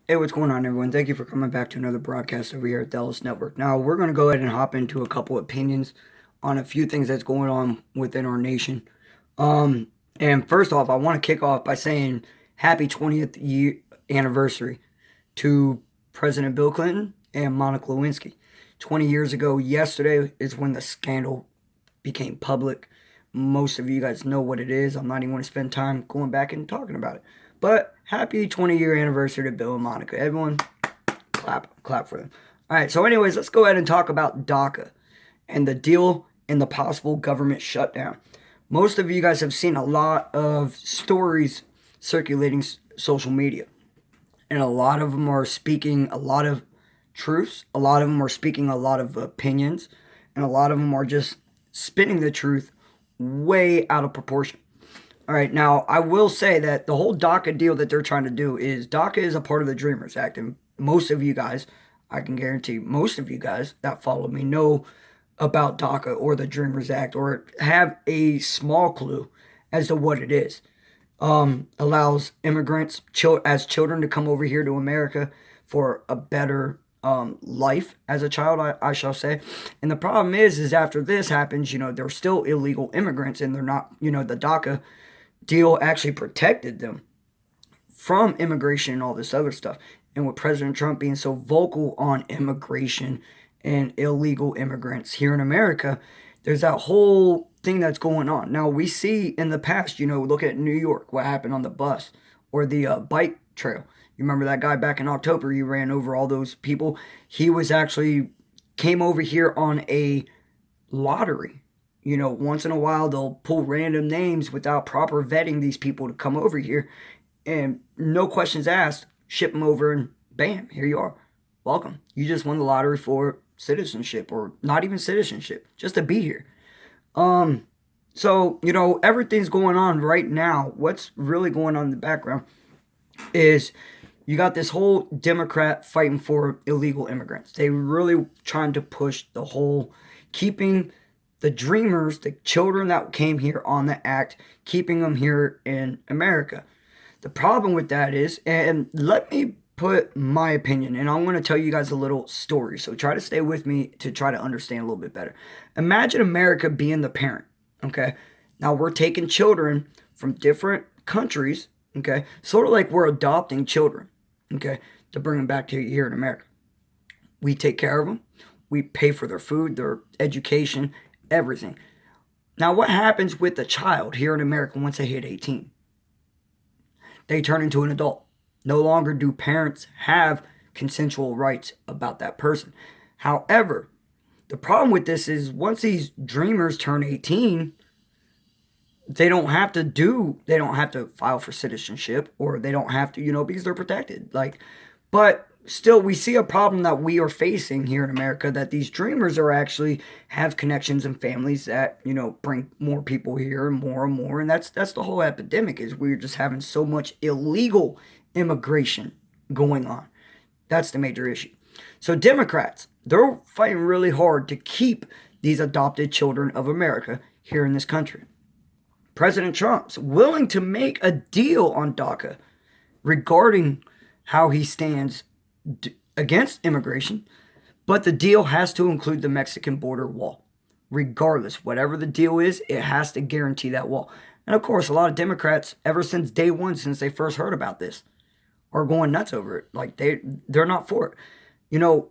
Hey, what's going on, everyone? Thank you for coming back to another broadcast over here at Dallas Network. Now, we're going to go ahead and hop into a couple opinions on a few things that's going on within our nation. Um, and first off, I want to kick off by saying happy 20th year anniversary to President Bill Clinton and Monica Lewinsky. 20 years ago, yesterday is when the scandal became public. Most of you guys know what it is. I'm not even going to spend time going back and talking about it. But happy 20-year anniversary to Bill and Monica. Everyone, clap for them. All right, so anyways, let's go ahead and talk about Daca and the deal and the possible government shutdown. Most of you guys have seen a lot of stories circulating social media, and a lot of them are speaking a lot of truths. A lot of them are speaking a lot of opinions, and a lot of them are just spinning the truth way out of proportion. All right, now I will say that the whole DACA deal that they're trying to do is DACA is a part of the Dreamers Act, and most of you guys, I can guarantee most of you guys that follow me know about DACA or the Dreamers Act or have a small clue as to what it is. Allows immigrants as children to come over here to America for a better life as a child, I shall say. And the problem is after this happens, they're still illegal immigrants and they're not, the DACA deal actually protected them from immigration and all this other stuff. And with President Trump being so vocal on immigration and illegal immigrants here in America, there's that whole thing that's going on. Now, we see in the past, look at New York, what happened on the bus or the bike trail. You remember that guy back in October? He ran over all those people. He was actually came over here on a lottery. Once in a while, they'll pull random names without proper vetting these people to come over here. And no questions asked, ship them over and bam, here you are. Welcome. You just won the lottery for citizenship, or not even citizenship, just to be here. So, everything's going on right now. What's really going on in the background is you got this whole Democrat fighting for illegal immigrants. They really trying to push the whole keeping the dreamers, the children that came here on the act, keeping them here in America. The problem with that is, and let me put my opinion, and I'm going to tell you guys a little story. So try to stay with me to try to understand a little bit better. Imagine America being the parent, okay? Now we're taking children from different countries, okay? Sort of like we're adopting children, okay, to bring them back to here in America. We take care of them. We pay for their food, their education, everything. Now, what happens with the child here in America once they hit 18? They turn into an adult. No longer do parents have consensual rights about that person. However, the problem with this is once these dreamers turn 18, they don't have to file for citizenship, or they don't have to, because they're protected. But still, we see a problem that we are facing here in America, that these dreamers are actually have connections and families that, bring more people here and more. And that's the whole epidemic, is we're just having so much illegal immigration going on. That's the major issue. So Democrats, they're fighting really hard to keep these adopted children of America here in this country. President Trump's willing to make a deal on DACA regarding how he stands against immigration, but the deal has to include the Mexican border wall. Regardless, whatever the deal is, it has to guarantee that wall. And of course, a lot of Democrats, ever since day one, since they first heard about this, are going nuts over it. Like they're not for it.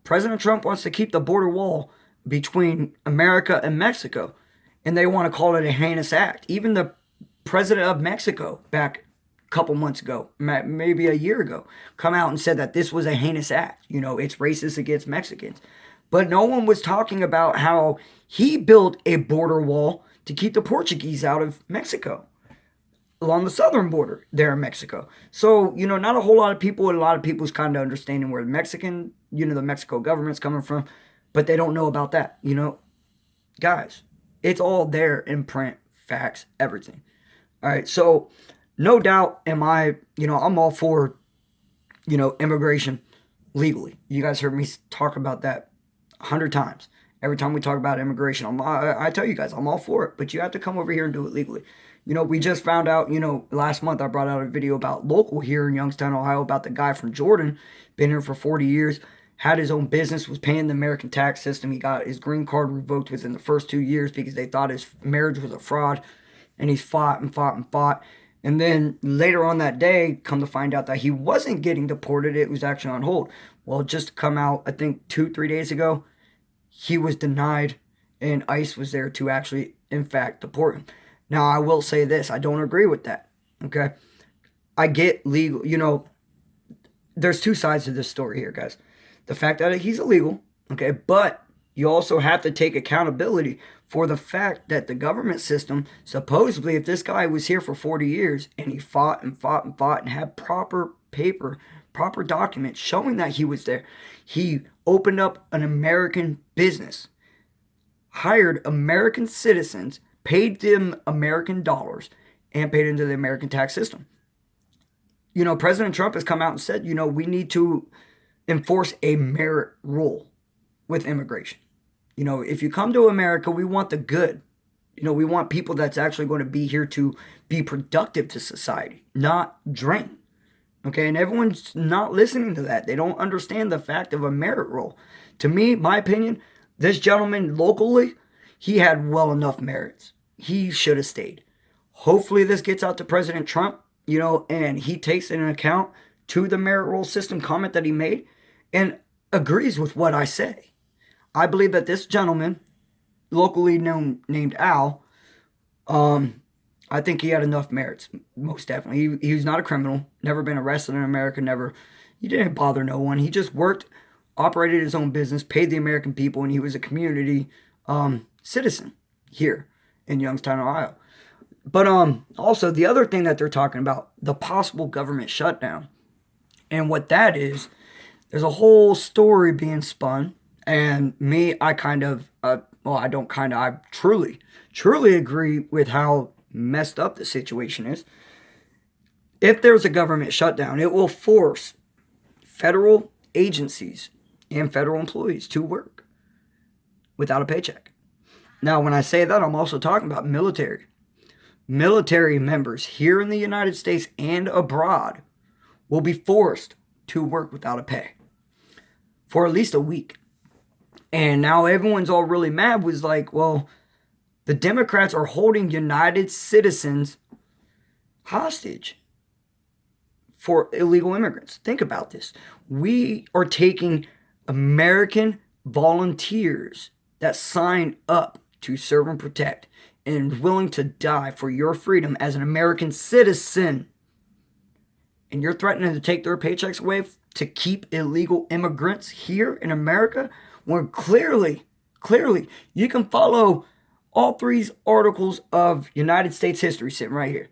President Trump wants to keep the border wall between America and Mexico, and they want to call it a heinous act. Even the president of Mexico back a couple months ago, maybe a year ago, come out and said that this was a heinous act. It's racist against Mexicans. But no one was talking about how he built a border wall to keep the Portuguese out of Mexico, along the southern border there in Mexico. So, not a whole lot of people, and a lot of people's kind of understanding where the Mexico government's coming from, but they don't know about that. Guys, it's all there in print, facts, everything. All right, so no doubt I'm all for, immigration legally. You guys heard me talk about that 100 times. Every time we talk about immigration, I tell you guys, I'm all for it, but you have to come over here and do it legally. We just found out, last month I brought out a video about local here in Youngstown, Ohio, about the guy from Jordan, been here for 40 years, had his own business, was paying the American tax system. He got his green card revoked within the first 2 years because they thought his marriage was a fraud, and he's fought and fought and fought. And then later on that day, come to find out that he wasn't getting deported. It was actually on hold. Well, just to come out, I think 2-3 days ago, he was denied, and ICE was there to actually, in fact, deport him. Now, I will say this. I don't agree with that, okay? I get legal, there's two sides to this story here, guys. The fact that he's illegal, okay? But you also have to take accountability for the fact that the government system, supposedly, if this guy was here for 40 years and he fought and fought and fought and had proper paper, proper documents showing that he was there, he opened up an American business, hired American citizens, paid them American dollars, and paid into the American tax system. President Trump has come out and said, we need to enforce a merit rule with immigration. If you come to America, we want the good. We want people that's actually going to be here to be productive to society, not drain. Okay, and everyone's not listening to that. They don't understand the fact of a merit rule. To me, my opinion, this gentleman locally, he had well enough merits. He should have stayed. Hopefully this gets out to President Trump, and he takes it into account to the merit rule system comment that he made and agrees with what I say. I believe that this gentleman, locally named Al, I think he had enough merits, most definitely. He was not a criminal, never been arrested in America, he didn't bother no one. He just worked, operated his own business, paid the American people, and he was a community citizen here in Youngstown, Ohio. But also the other thing that they're talking about, the possible government shutdown. And what that is, there's a whole story being spun. And me, I truly agree with how messed up the situation is. If there's a government shutdown, it will force federal agencies and federal employees to work without a paycheck. Now, when I say that, I'm also talking about military. Military members here in the United States and abroad will be forced to work without a pay for at least a week. And now everyone's all really mad, was like, well, the Democrats are holding United citizens hostage for illegal immigrants. Think about this. We are taking American volunteers that sign up to serve and protect and willing to die for your freedom as an American citizen. And you're threatening to take their paychecks away to keep illegal immigrants here in America, when clearly, you can follow all three articles of United States history sitting right here.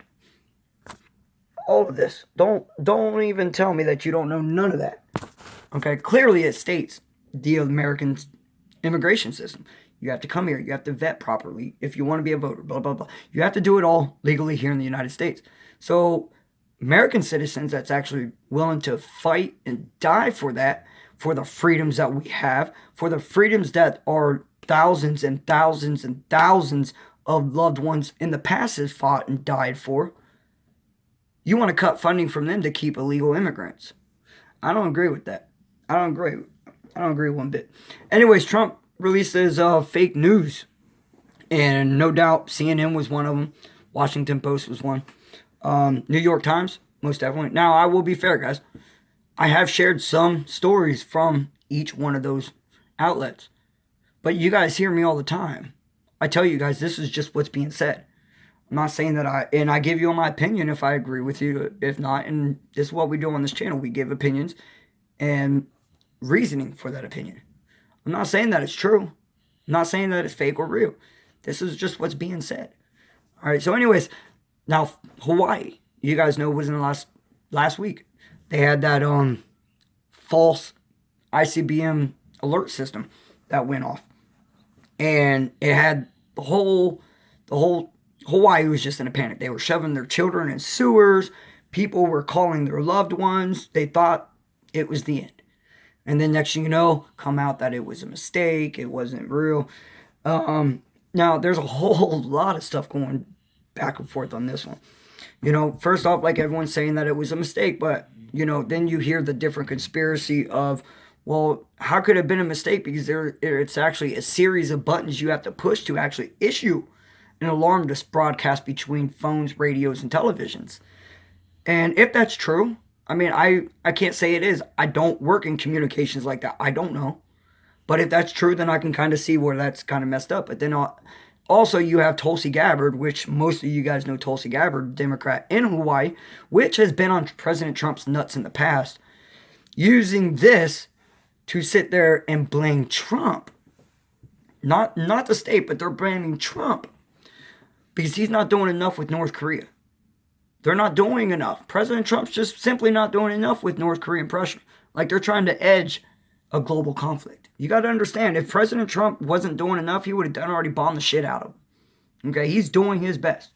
All of this. Don't even tell me that you don't know none of that. Okay, clearly it states the American immigration system. You have to come here. You have to vet properly if you want to be a voter, blah, blah, blah. You have to do it all legally here in the United States. So American citizens that's actually willing to fight and die for that, for the freedoms that we have, for the freedoms that are thousands and thousands and thousands of loved ones in the past has fought and died for. You want to cut funding from them to keep illegal immigrants. I don't agree with that. I don't agree one bit. Anyways, Trump releases fake news. And no doubt CNN was one of them. Washington Post was one. New York Times, most definitely. Now, I will be fair, guys. I have shared some stories from each one of those outlets. But you guys hear me all the time. I tell you guys, this is just what's being said. I'm not saying that I give you my opinion if I agree with you, if not. And this is what we do on this channel. We give opinions and reasoning for that opinion. I'm not saying that it's true. I'm not saying that it's fake or real. This is just what's being said. All right, so anyways, now Hawaii, you guys know, was in the last week. They had that false ICBM alert system that went off. And it had the whole Hawaii was just in a panic. They were shoving their children in sewers. People were calling their loved ones. They thought it was the end. And then next thing you know, come out that it was a mistake. It wasn't real. Now, there's a whole lot of stuff going back and forth on this one. You know, first off, like everyone's saying that it was a mistake, but, you know, then you hear the different conspiracy of, well, how could it have been a mistake? Because it's actually a series of buttons you have to push to actually issue an alarm to broadcast between phones, radios, and televisions. And if that's true, I mean, I can't say it is. I don't work in communications like that. I don't know. But if that's true, then I can kind of see where that's kind of messed up. But then also you have Tulsi Gabbard, which most of you guys know Tulsi Gabbard, Democrat in Hawaii, which has been on President Trump's nuts in the past, using this to sit there and blame Trump. Not the state, but they're blaming Trump because he's not doing enough with North Korea. They're not doing enough. President Trump's just simply not doing enough with North Korean pressure. Like they're trying to edge a global conflict. You got to understand, if President Trump wasn't doing enough, he would have done already bombed the shit out of him. Okay, he's doing his best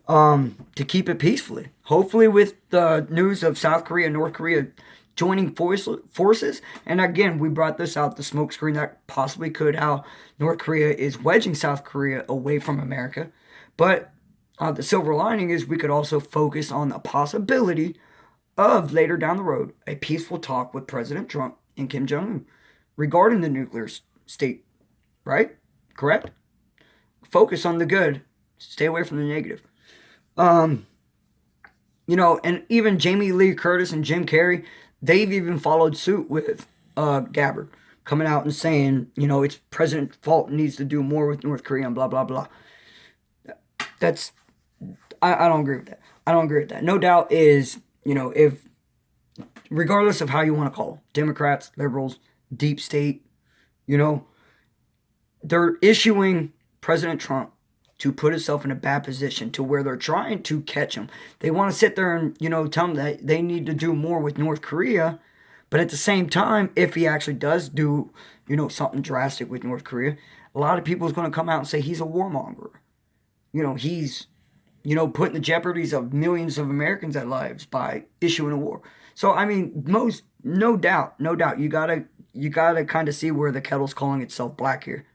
to keep it peacefully. Hopefully with the news of South Korea and North Korea joining forces, and again, we brought this out, the smokescreen that possibly could, how North Korea is wedging South Korea away from America. But the silver lining is we could also focus on the possibility of later down the road a peaceful talk with President Trump and Kim Jong-un regarding the nuclear state, right? Correct? Focus on the good. Stay away from the negative. You know, and even Jamie Lee Curtis and Jim Carrey, they've even followed suit with Gabbard, coming out and saying, you know, it's President's fault, needs to do more with North Korea and blah, blah, blah. That's, I don't agree with that. I don't agree with that. No doubt is, you know, if, regardless of how you want to call them, Democrats, liberals, deep state, you know, they're issuing President Trump to put himself in a bad position to where they're trying to catch him. They want to sit there and, you know, tell him that they need to do more with North Korea. But at the same time, if he actually does do, you know, something drastic with North Korea, a lot of people is going to come out and say he's a warmonger. You know, he's, you know, putting the jeopardies of millions of Americans at lives by issuing a war. So, I mean, no doubt, you gotta kind of see where the kettle's calling itself black here.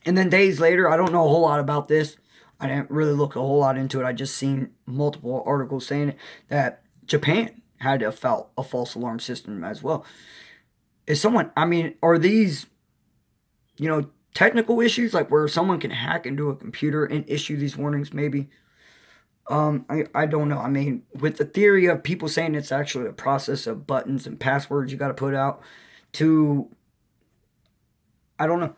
And then days later, I don't know a whole lot about this. I didn't really look a whole lot into it. I just seen multiple articles saying it, that Japan had a false alarm system as well. Are these, you know, technical issues, like where someone can hack into a computer and issue these warnings maybe? I don't know. I mean, with the theory of people saying it's actually a process of buttons and passwords you got to put out to, I don't know.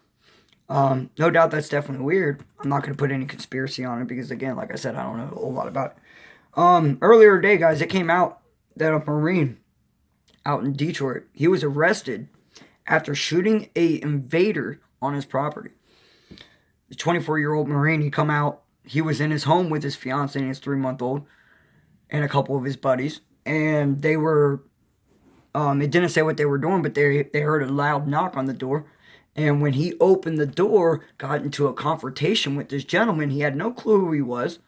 No doubt that's definitely weird. I'm not going to put any conspiracy on it because, again, like I said, I don't know a whole lot about it. Earlier today, guys, it came out that a Marine out in Detroit, he was arrested after shooting a invader on his property. The 24-year-old Marine, he was in his home with his fiance and his 3-month-old and a couple of his buddies. And they were, it didn't say what they were doing, but they heard a loud knock on the door. And when he opened the door, got into a confrontation with this gentleman, he had no clue who he was.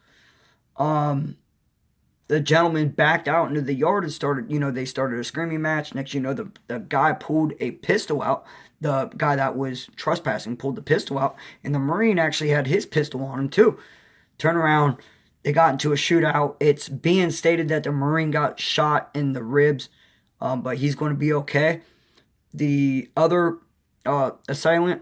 The gentleman backed out into the yard and they started a screaming match. Next, the guy pulled a pistol out. The guy that was trespassing pulled the pistol out. And the Marine actually had his pistol on him too. Turn around, they got into a shootout. It's being stated that the Marine got shot in the ribs, but he's going to be okay. The other assailant,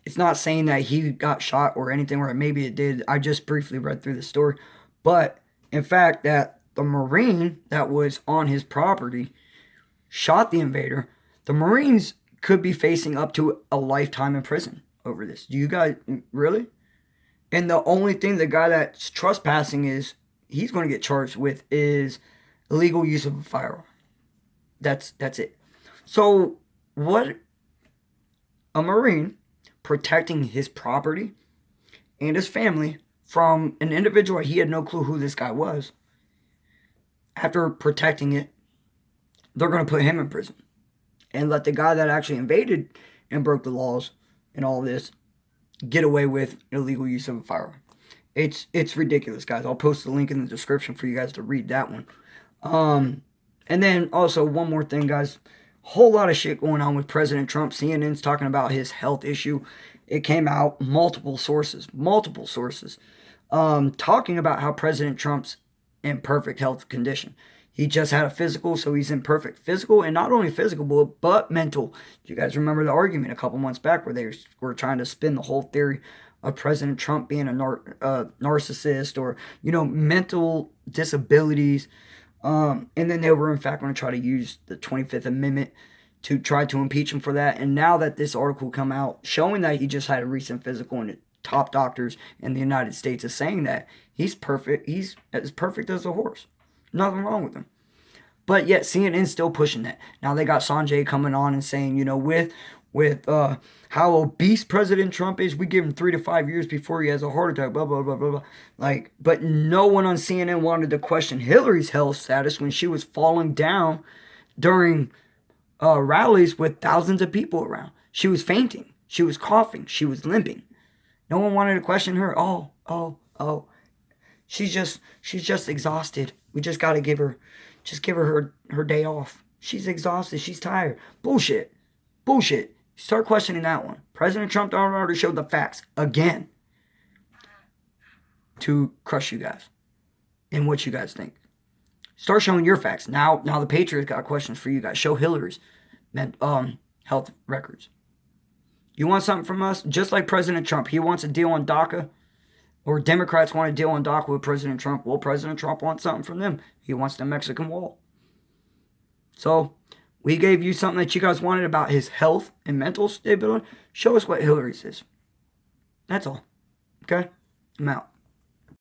it's not saying that he got shot or anything, or maybe it did. I just briefly read through the story. But, in fact, that the Marine that was on his property shot the invader. The Marines could be facing up to a lifetime in prison over this. Do you guys, really? And the only thing the guy that's trespassing he's going to get charged with is illegal use of a firearm. That's it. So, what a Marine protecting his property and his family from an individual, he had no clue who this guy was. After protecting it, they're going to put him in prison and let the guy that actually invaded and broke the laws and all this get away with illegal use of a firearm. It's ridiculous, guys. I'll post the link in the description for you guys to read that one. And then also one more thing, guys. Whole lot of shit going on with President Trump. CNN's talking about his health issue. it came out, multiple sources, talking about how President Trump's in perfect health condition. He just had a physical, so he's in perfect physical, and not only physical, but mental. Do you guys remember the argument a couple months back where they were trying to spin the whole theory of President Trump being a narcissist or, mental disabilities? And then they were, in fact, going to try to use the 25th Amendment to try to impeach him for that. And now that this article come out showing that he just had a recent physical and top doctors in the United States is saying that he's perfect. He's as perfect as a horse. Nothing wrong with him. But yet CNN's still pushing that. Now they got Sanjay coming on and saying, with how obese President Trump is, we give him 3 to 5 years before he has a heart attack, blah, blah, blah, blah, blah. But no one on CNN wanted to question Hillary's health status when she was falling down during rallies with thousands of people around. She was fainting. She was coughing. She was limping. No one wanted to question her. Oh. She's just exhausted. We just got to give her her day off. She's exhausted. She's tired. Bullshit. Start questioning that one. President Trump already showed the facts again to crush you guys and what you guys think. Start showing your facts. Now the Patriots got questions for you guys. Show Hillary's health records. You want something from us? Just like President Trump. He wants a deal on Daca. Or Democrats want a deal on DACA with President Trump. Well, President Trump wants something from them. He wants the Mexican wall. So, we gave you something that you guys wanted about his health and mental stability. Show us what Hillary says. That's all. Okay? I'm out.